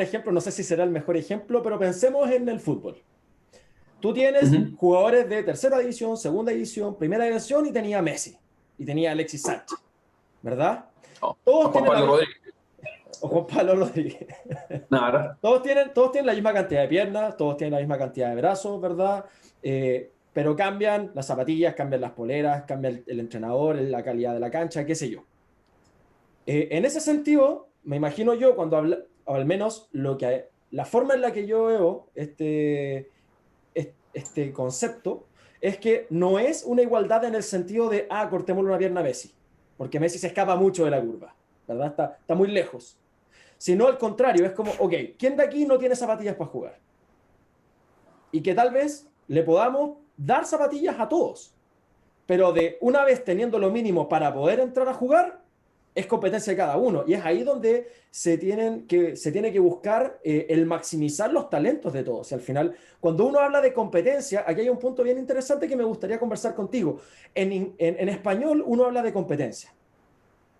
un ejemplo, no sé si será el mejor ejemplo, pero pensemos en el fútbol. Tú tienes Ujú. jugadores de tercera división, segunda división, primera división y tenía Messi y tenía Alexis Sánchez, ¿verdad? Oh, Todos Juan tienen la Pablo misma, Rodríguez. o Juan Pablo Rodríguez. Nada. Todos tienen la misma cantidad de piernas, todos tienen la misma cantidad de brazos, ¿verdad? Pero cambian las zapatillas, cambian las poleras, cambia el entrenador, la calidad de la cancha, qué sé yo. En ese sentido, me imagino yo cuando habla, o al menos la forma en la que yo veo este concepto es que no es una igualdad en el sentido de, cortémosle una pierna a Messi, porque Messi se escapa mucho de la curva, ¿verdad? Está muy lejos. Sino al contrario, es como, ok, ¿quién de aquí no tiene zapatillas para jugar? Y que tal vez le podamos dar zapatillas a todos, pero de una vez teniendo lo mínimo para poder entrar a jugar, es competencia de cada uno. Y es ahí donde se tiene que buscar el maximizar los talentos de todos. Y al final, cuando uno habla de competencia, aquí hay un punto bien interesante que me gustaría conversar contigo. En español uno habla de competencia,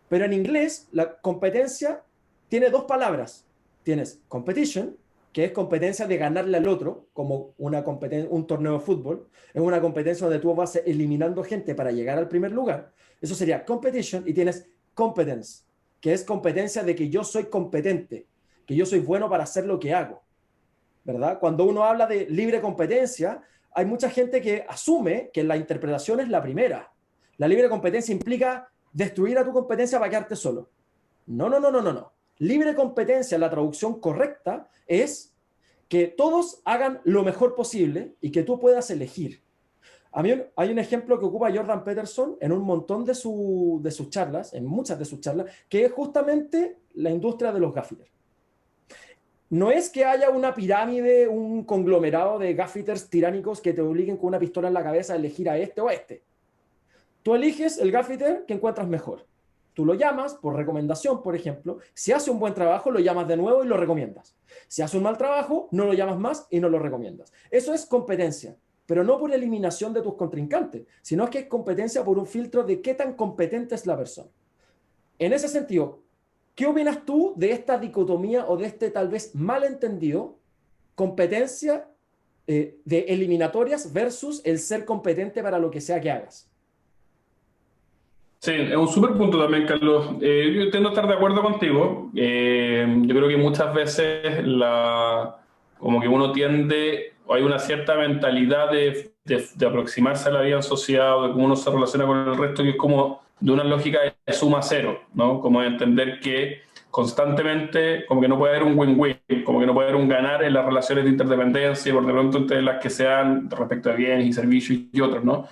pero en inglés la competencia tiene dos palabras. Tienes competition, que es competencia de ganarle al otro, como un torneo de fútbol. Es una competencia donde tú vas eliminando gente para llegar al primer lugar. Eso sería competition. Y tienes competence, que es competencia de que yo soy competente, que yo soy bueno para hacer lo que hago, ¿verdad? Cuando uno habla de libre competencia, hay mucha gente que asume que la interpretación es la primera. La libre competencia implica destruir a tu competencia para quedarte solo. No, no, no, no, no, no. Libre competencia, la traducción correcta es que todos hagan lo mejor posible y que tú puedas elegir. A mí hay un ejemplo que ocupa Jordan Peterson en un montón de sus charlas, en muchas de sus charlas, que es justamente la industria de los gaffiters. No es que haya una pirámide, un conglomerado de gaffiters tiránicos que te obliguen con una pistola en la cabeza a elegir a este o a este. Tú eliges el gaffiter que encuentras mejor. Tú lo llamas por recomendación, por ejemplo. Si hace un buen trabajo, lo llamas de nuevo y lo recomiendas. Si hace un mal trabajo, no lo llamas más y no lo recomiendas. Eso es competencia, pero no por eliminación de tus contrincantes, sino que es competencia por un filtro de qué tan competente es la persona. En ese sentido, ¿qué opinas tú de esta dicotomía o de este tal vez malentendido competencia de eliminatorias versus el ser competente para lo que sea que hagas? Sí, es un súper punto también, Carlos. Yo tiendo a estar de acuerdo contigo. Yo creo que muchas veces como que uno tiende, o hay una cierta mentalidad de aproximarse a la vida en sociedad o de cómo uno se relaciona con el resto, que es como de una lógica de suma cero, ¿no? Como de entender que constantemente, como que no puede haber un win-win, como que no puede haber un ganar en las relaciones de interdependencia, por de pronto entre las que sean respecto a bienes y servicios y otros, ¿no?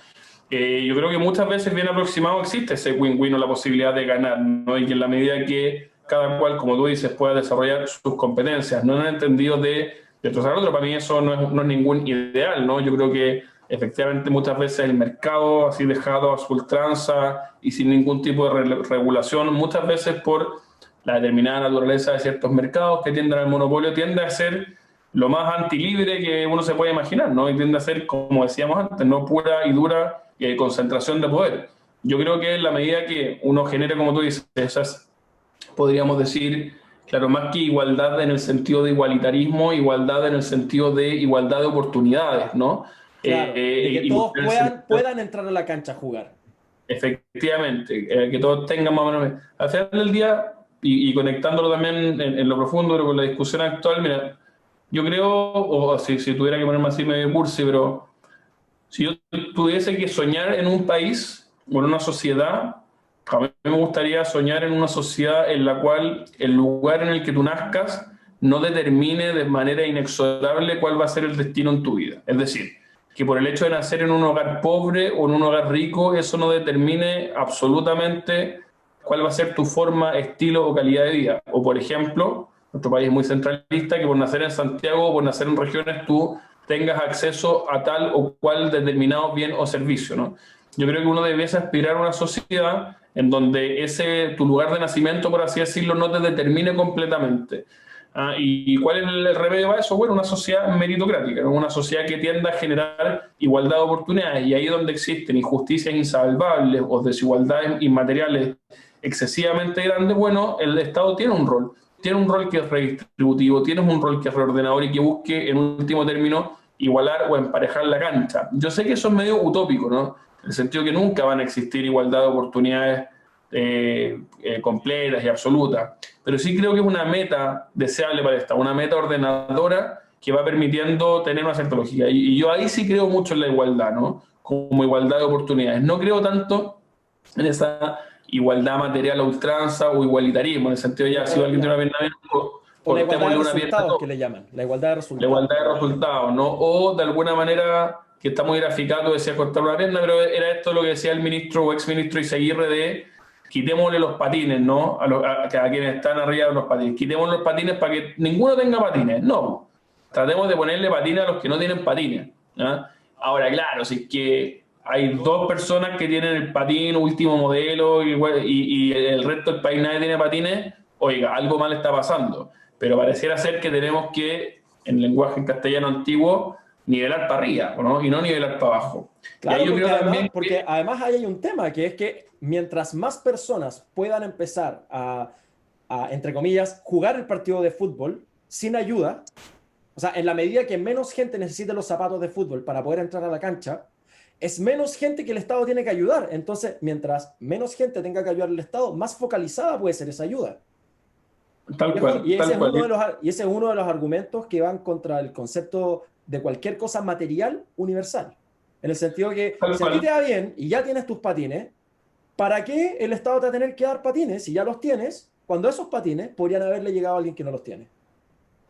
Yo creo que muchas veces bien aproximado existe ese win-win o la posibilidad de ganar, ¿no? Y que en la medida que cada cual, como tú dices, pueda desarrollar sus competencias, no en el entendido de destrozar al otro, para mí eso no es ningún ideal, ¿no? Yo creo que efectivamente muchas veces el mercado así dejado a su ultranza y sin ningún tipo de regulación, muchas veces por la determinada naturaleza de ciertos mercados que tienden al monopolio, tiende a ser lo más antilibre que uno se puede imaginar, ¿no? Y tiende a ser, como decíamos antes, no pura y dura concentración de poder. Yo creo que en la medida que uno genere, como tú dices, esas, podríamos decir, claro, más que igualdad en el sentido de igualitarismo, igualdad en el sentido de igualdad de oportunidades, ¿no? Claro, de que todos Igual en el sentido, puedan entrar a la cancha a jugar. efectivamente, que todos tengan más o menos. Al final del día, y conectándolo también en lo profundo, pero con la discusión actual, mira, yo creo, o si tuviera que ponerme así medio cursi, pero si yo tuviese que soñar en un país o en una sociedad, a mí me gustaría soñar en una sociedad en la cual el lugar en el que tú nazcas no determine de manera inexorable cuál va a ser el destino en tu vida. Es decir, que por el hecho de nacer en un hogar pobre o en un hogar rico, eso no determine absolutamente cuál va a ser tu forma, estilo o calidad de vida. O por ejemplo, nuestro país es muy centralista, que por nacer en Santiago o por nacer en regiones tú tengas acceso a tal o cual determinado bien o servicio, ¿no? Yo creo que uno debiese aspirar a una sociedad en donde tu lugar de nacimiento, por así decirlo, no te determine completamente. ¿Y cuál es el remedio para eso? Bueno, una sociedad meritocrática, ¿no? Una sociedad que tienda a generar igualdad de oportunidades, y ahí donde existen injusticias insalvables o desigualdades inmateriales excesivamente grandes, bueno, el Estado tiene un rol. tienes un rol que es redistributivo, tienes un rol que es reordenador y que busque, en último término, igualar o emparejar la cancha. Yo sé que eso es medio utópico, ¿no? En el sentido que nunca van a existir igualdad de oportunidades completas y absolutas, pero sí creo que es una meta deseable para esta, una meta ordenadora que va permitiendo tener una cierta lógica. Y yo ahí sí creo mucho en la igualdad, ¿no? Como igualdad de oportunidades. No creo tanto en esa igualdad material a ultranza o igualitarismo, en el sentido de ya, si alguien tiene una pierna bien, O la igualdad de cortémosle una pierna a resultados todos. que le llaman, la igualdad de La resultados. igualdad de resultados, ¿no? O de alguna manera, que está muy graficado, decía cortar una pierna, pero era esto lo que decía el ministro o exministro Izaguirre de quitémosle los patines, ¿no? A quienes están arriba de los patines. Quitémosle los patines para que ninguno tenga patines. No. Tratemos de ponerle patines a los que no tienen patines. ¿Ya? Ahora, claro, si es que hay dos personas que tienen el patín último modelo y el resto del país nadie tiene patines, oiga, algo mal está pasando. Pero pareciera ser que tenemos que, en lenguaje en castellano antiguo, nivelar para arriba, ¿no? Y no nivelar para abajo. Claro, Y yo porque creo además, también porque que... además ahí hay un tema, que es que mientras más personas puedan empezar entre comillas, jugar el partido de fútbol sin ayuda, o sea, en la medida que menos gente necesite los zapatos de fútbol para poder entrar a la cancha, es menos gente que el Estado tiene que ayudar. Entonces, mientras menos gente tenga que ayudar al Estado, más focalizada puede ser esa ayuda. Tal cual, Y ese tal es cual. y ese es uno de los argumentos que van contra el concepto de cualquier cosa material universal. En el sentido que Tal si a ti cual. te va bien y ya tienes tus patines, ¿para qué el Estado te va a tener que dar patines si ya los tienes, cuando esos patines podrían haberle llegado a alguien que no los tiene?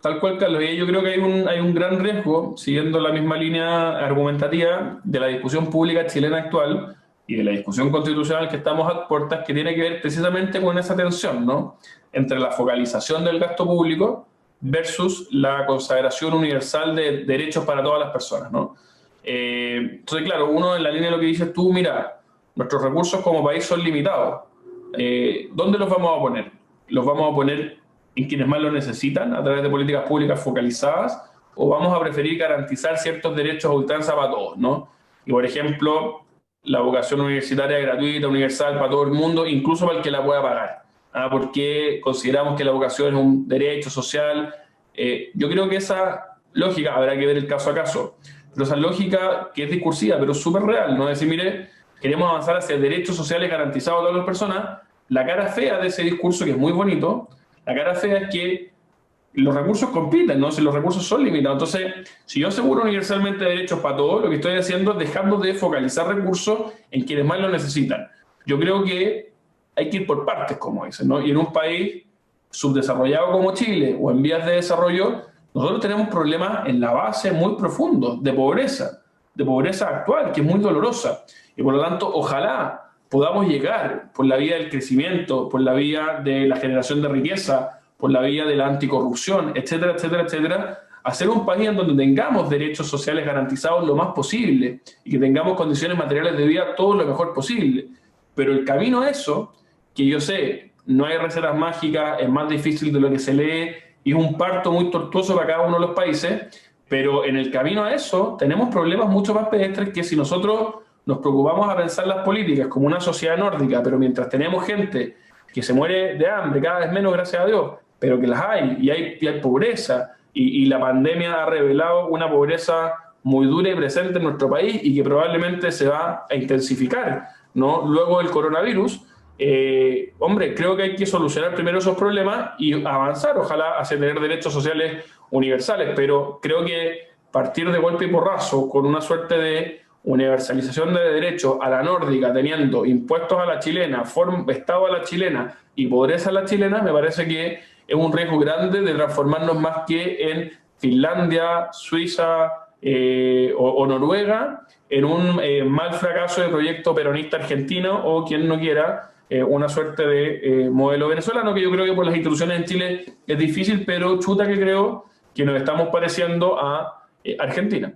Tal cual, Carlos. Y yo creo que hay un gran riesgo, siguiendo la misma línea argumentativa de la discusión pública chilena actual y de la discusión constitucional que estamos a puertas, que tiene que ver precisamente con esa tensión, ¿no? Entre la focalización del gasto público versus la consagración universal de derechos para todas las personas, ¿no? Entonces, claro, uno en la línea de lo que dices tú, mira, nuestros recursos como país son limitados. ¿Dónde los vamos a poner? ¿Los vamos a poner en quienes más lo necesitan a través de políticas públicas focalizadas, o vamos a preferir garantizar ciertos derechos a ultranza para todos, ¿no? Y por ejemplo, la educación universitaria gratuita, universal para todo el mundo, incluso para el que la pueda pagar, porque consideramos que la educación es un derecho social. Yo creo que esa lógica, habrá que ver el caso a caso, pero esa lógica que es discursiva, pero es súper real, ¿no? Es decir, mire, queremos avanzar hacia derechos sociales garantizados a todas las personas. La cara fea de ese discurso, que es muy bonito, la cara fea es que los recursos compiten, ¿no? Si los recursos son limitados. Entonces, si yo aseguro universalmente derechos para todos, lo que estoy haciendo es dejando de focalizar recursos en quienes más lo necesitan. Yo creo que hay que ir por partes, como dicen, ¿no? Y en un país subdesarrollado como Chile o en vías de desarrollo, nosotros tenemos problemas en la base muy profundos de pobreza actual, que es muy dolorosa. Y por lo tanto, ojalá podamos llegar por la vía del crecimiento, por la vía de la generación de riqueza, por la vía de la anticorrupción, etcétera, etcétera, etcétera, a ser un país en donde tengamos derechos sociales garantizados lo más posible y que tengamos condiciones materiales de vida todo lo mejor posible. Pero el camino a eso, que yo sé, no hay recetas mágicas, es más difícil de lo que se lee y es un parto muy tortuoso para cada uno de los países, pero en el camino a eso tenemos problemas mucho más pedestres que si nosotros nos preocupamos a pensar las políticas como una sociedad nórdica, pero mientras tenemos gente que se muere de hambre, cada vez menos, gracias a Dios, pero que las hay, y hay pobreza, y la pandemia ha revelado una pobreza muy dura y presente en nuestro país y que probablemente se va a intensificar, ¿no? Luego del coronavirus. Hombre, creo que hay que solucionar primero esos problemas y avanzar, ojalá, hacia tener derechos sociales universales, pero creo que partir de golpe y porrazo con una suerte de universalización de derechos a la nórdica, teniendo impuestos a la chilena, Estado a la chilena y pobreza a la chilena, me parece que es un riesgo grande de transformarnos más que en Finlandia, Suiza o Noruega, en un mal fracaso de proyecto peronista argentino o quien no quiera, una suerte de modelo venezolano, que yo creo que por las instituciones en Chile es difícil, pero chuta que creo que nos estamos pareciendo a Argentina.